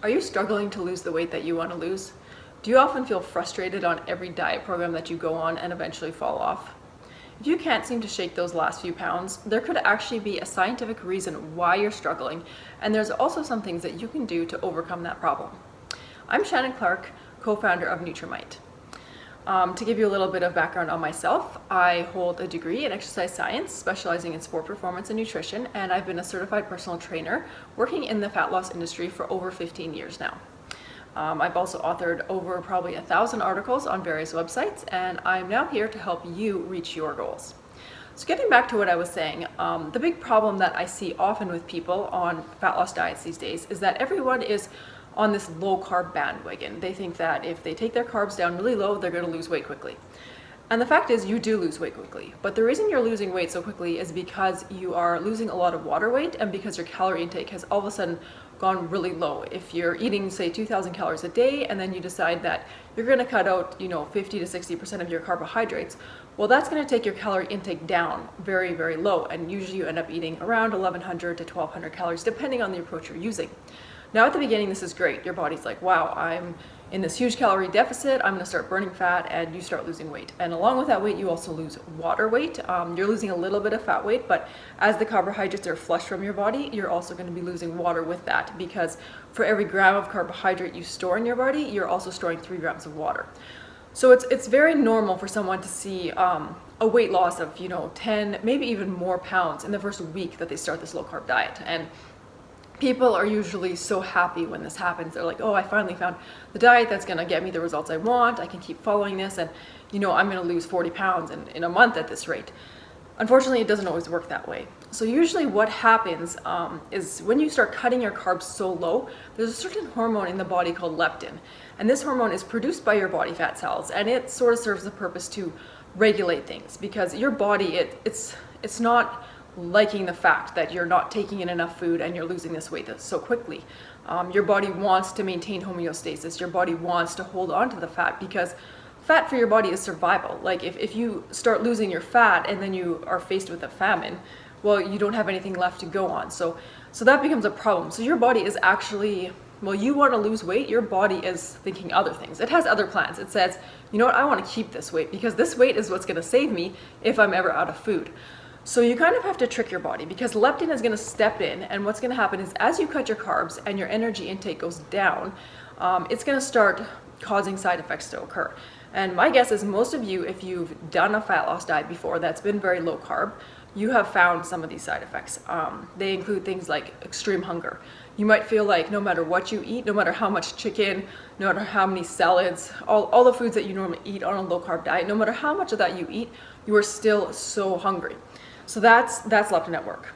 Are you struggling to lose the weight that you want to lose? Do you often feel frustrated on every diet program that you go on and eventually fall off? If you can't seem to shake those last few pounds, there could actually be a scientific reason why you're struggling, and there's also some things that you can do to overcome that problem. I'm Shannon Clark, co-founder of Nutrimite. To give you a little bit of background on myself, I hold a degree in exercise science, specializing in sport performance and nutrition, and I've been a certified personal trainer working in the fat loss industry for over 15 years now. I've also authored over probably 1,000 articles on various websites, and I'm now here to help you reach your goals. So getting back to what I was saying, the big problem that I see often with people on fat loss diets these days is that everyone is on this low carb bandwagon. They think that if they take their carbs down really low, they're going to lose weight quickly. And the fact is, you do lose weight quickly. But the reason you're losing weight so quickly is because you are losing a lot of water weight and because your calorie intake has all of a sudden gone really low. If you're eating, say, 2,000 calories a day and then you decide that you're going to cut out, 50 to 60% of your carbohydrates, well, that's going to take your calorie intake down very, very low. And usually you end up eating around 1,100 to 1,200 calories, depending on the approach you're using. Now, at the beginning, this is great. Your body's like, wow, I'm in this huge calorie deficit. I'm going to start burning fat, and you start losing weight. And along with that weight, you also lose water weight. You're losing a little bit of fat weight, but as the carbohydrates are flushed from your body, you're also going to be losing water with that, because for every gram of carbohydrate you store in your body, you're also storing 3 grams of water. So it's very normal for someone to see a weight loss of 10, maybe even more pounds in the first week that they start this low carb diet. And people are usually so happy when this happens. They're like, oh, I finally found the diet that's going to get me the results I want. I can keep following this, and I'm going to lose 40 pounds in a month at this rate. Unfortunately, it doesn't always work that way. So usually what happens is when you start cutting your carbs so low, there's a certain hormone in the body called leptin. And this hormone is produced by your body fat cells, and it sort of serves the purpose to regulate things, because your body, it's not liking the fact that you're not taking in enough food and you're losing this weight so quickly. Your body wants to maintain homeostasis. Your body wants to hold on to the fat, because fat for your body is survival. Like if you start losing your fat and then you are faced with a famine, well, you don't have anything left to go on. So that becomes a problem. So your body is actually, well, you want to lose weight, your body is thinking other things. It has other plans. It says, you know what, I want to keep this weight because this weight is what's going to save me if I'm ever out of food. So you kind of have to trick your body, because leptin is going to step in, and what's going to happen is as you cut your carbs and your energy intake goes down, it's going to start causing side effects to occur. And my guess is most of you, if you've done a fat loss diet before that's been very low carb, you have found some of these side effects. They include things like extreme hunger. You might feel like no matter what you eat, no matter how much chicken, no matter how many salads, all the foods that you normally eat on a low carb diet, no matter how much of that you eat, you are still so hungry. So that's leptin at work.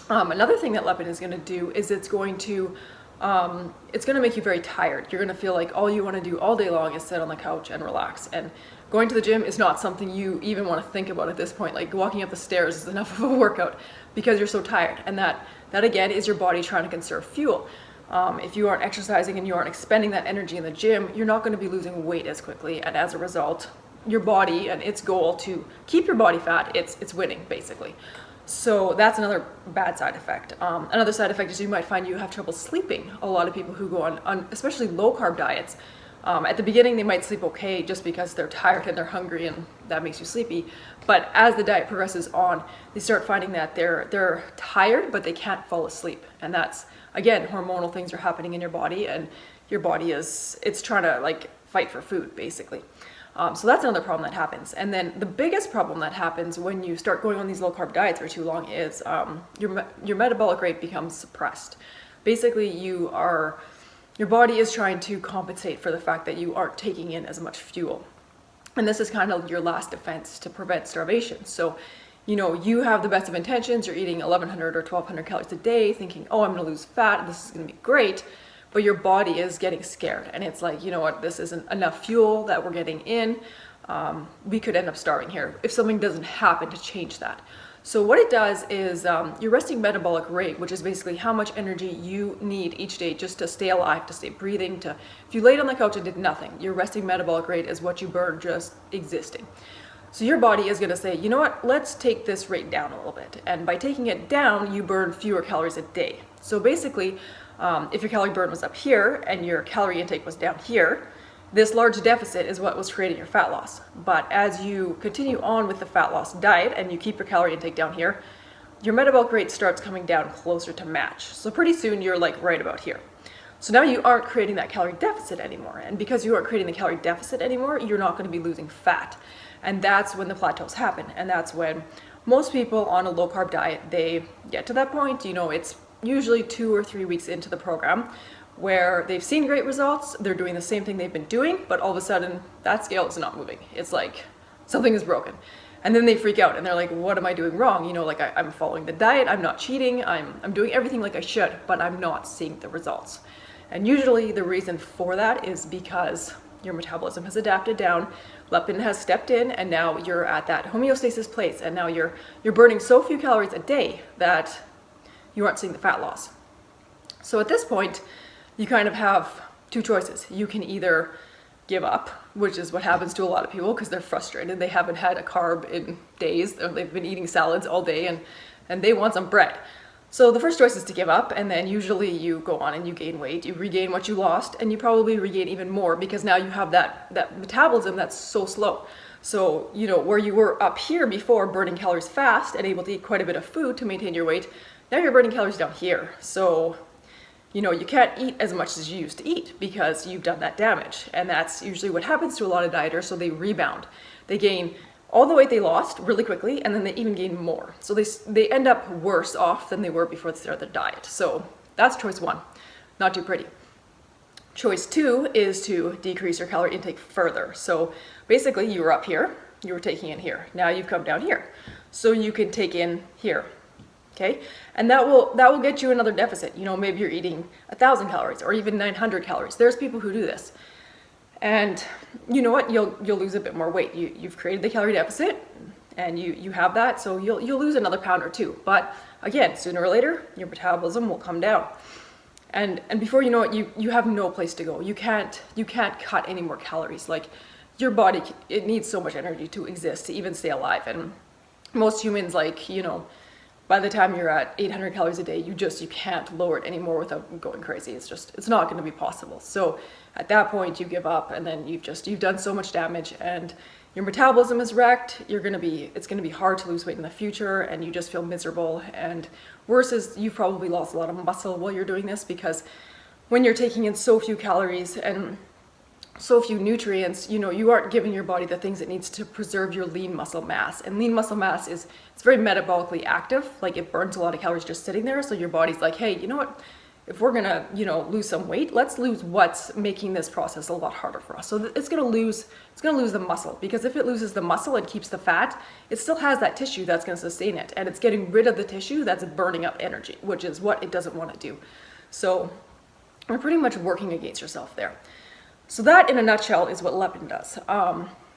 Another thing that leptin is going to do is it's going to make you very tired. You're going to feel like all you want to do all day long is sit on the couch and relax. And going to the gym is not something you even want to think about at this point. Like walking up the stairs is enough of a workout because you're so tired. And that again is your body trying to conserve fuel. If you aren't exercising and you aren't expending that energy in the gym, you're not going to be losing weight as quickly. And as a result, your body and its goal to keep your body fat, it's winning basically. So that's another bad side effect. Another side effect is you might find you have trouble sleeping. A lot of people who go on especially low carb diets, at the beginning they might sleep okay just because they're tired and they're hungry and that makes you sleepy. But as the diet progresses on, they start finding that they're tired but they can't fall asleep. And that's, again, hormonal things are happening in your body, and your body it's trying to fight for food basically. So that's another problem that happens. And then the biggest problem that happens when you start going on these low carb diets for too long is your metabolic rate becomes suppressed. Basically, your body is trying to compensate for the fact that you aren't taking in as much fuel. And this is kind of your last defense to prevent starvation. So, you have the best of intentions. You're eating 1,100 or 1,200 calories a day thinking, oh, I'm going to lose fat. This is going to be great. But your body is getting scared, and it's like, you know what, this isn't enough fuel that we're getting in. We could end up starving here if something doesn't happen to change that. So what it does is your resting metabolic rate, which is basically how much energy you need each day just to stay alive, to stay breathing, if you laid on the couch and did nothing, your resting metabolic rate is what you burn just existing. So your body is going to say, you know what, let's take this rate down a little bit. And by taking it down, you burn fewer calories a day. So basically, If your calorie burn was up here and your calorie intake was down here, this large deficit is what was creating your fat loss. But as you continue on with the fat loss diet and you keep your calorie intake down here, your metabolic rate starts coming down closer to match. So pretty soon you're like right about here. So now you aren't creating that calorie deficit anymore. And because you aren't creating the calorie deficit anymore, you're not going to be losing fat. And that's when the plateaus happen. And that's when most people on a low carb diet, they get to that point. It's usually 2 or 3 weeks into the program where they've seen great results, they're doing the same thing they've been doing, but all of a sudden that scale is not moving. It's like something is broken. And then they freak out and they're like, what am I doing wrong? I'm following the diet, I'm not cheating, I'm doing everything like I should, but I'm not seeing the results. And usually the reason for that is because your metabolism has adapted down, leptin has stepped in, and now you're at that homeostasis place, and now you're burning so few calories a day that you aren't seeing the fat loss. So at this point, you kind of have two choices. You can either give up, which is what happens to a lot of people because they're frustrated. They haven't had a carb in days. They've been eating salads all day and they want some bread. So the first choice is to give up, and then usually you go on and you gain weight, you regain what you lost, and you probably regain even more because now you have that metabolism that's so slow. So, where you were up here before burning calories fast and able to eat quite a bit of food to maintain your weight, now you're burning calories down here. So, you can't eat as much as you used to eat because you've done that damage. And that's usually what happens to a lot of dieters. So they rebound. They gain all the weight they lost really quickly, and then they even gain more. So they end up worse off than they were before they started their diet. So that's choice one. Not too pretty. Choice two is to decrease your calorie intake further. So basically you were up here, you were taking in here. Now you've come down here. So you can take in here. Okay, and that will get you another deficit. Maybe you're eating 1,000 calories or even 900 calories. There's people who do this, and you know what? You'll lose a bit more weight. You've created the calorie deficit, and you have that, so you'll lose another pound or two. But again, sooner or later, your metabolism will come down, and before you know it, you have no place to go. You can't cut any more calories. Like your body, it needs so much energy to exist, to even stay alive, and most humans, by the time you're at 800 calories a day, you can't lower it anymore without going crazy. It's not going to be possible. So at that point you give up, and then you've done so much damage, and your metabolism is wrecked. It's going to be hard to lose weight in the future, and you just feel miserable. And worse is you've probably lost a lot of muscle while you're doing this, because when you're taking in so few calories and so few nutrients, you aren't giving your body the things it needs to preserve your lean muscle mass. And lean muscle mass it's very metabolically active. Like it burns a lot of calories just sitting there. So your body's like, hey, you know what? If we're gonna, lose some weight, let's lose what's making this process a lot harder for us. So it's gonna lose the muscle, because if it loses the muscle and keeps the fat, it still has that tissue that's gonna sustain it, and it's getting rid of the tissue that's burning up energy, which is what it doesn't want to do. So you're pretty much working against yourself there. So that, in a nutshell, is what leptin does.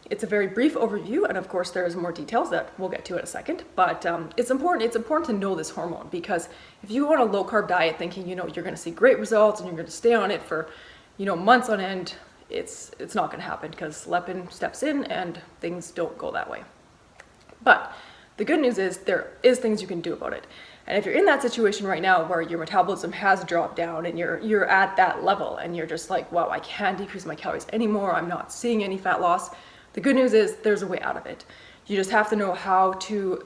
It's a very brief overview, and of course there's more details that we'll get to in a second, but it's important to know this hormone, because if you go on a low carb diet thinking, you're going to see great results and you're going to stay on it for, months on end, it's not going to happen, because leptin steps in and things don't go that way. But the good news is there is things you can do about it. And if you're in that situation right now where your metabolism has dropped down and you're at that level and you're just like, wow, I can't decrease my calories anymore, I'm not seeing any fat loss, the good news is there's a way out of it. You just have to know how to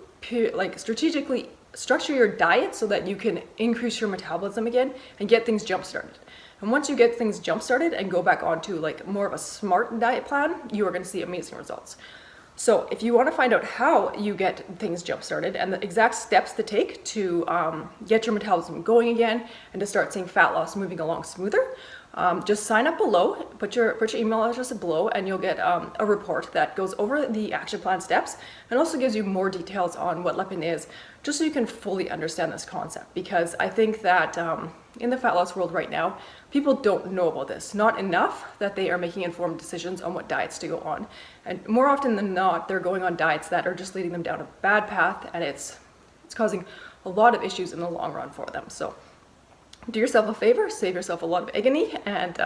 strategically structure your diet so that you can increase your metabolism again and get things jump started. And once you get things jump started and go back onto more of a smart diet plan, you are going to see amazing results. So if you want to find out how you get things jump started and the exact steps to take to get your metabolism going again and to start seeing fat loss moving along smoother, just sign up below, put your email address below, and you'll get a report that goes over the action plan steps and also gives you more details on what leptin is, just so you can fully understand this concept. Because I think that in the fat loss world right now, people don't know about this, not enough that they are making informed decisions on what diets to go on. And more often than not, they're going on diets that are just leading them down a bad path, and it's causing a lot of issues in the long run for them. So do yourself a favor, save yourself a lot of agony, and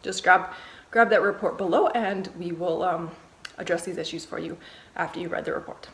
just grab that report below, and we will address these issues for you after you read the report.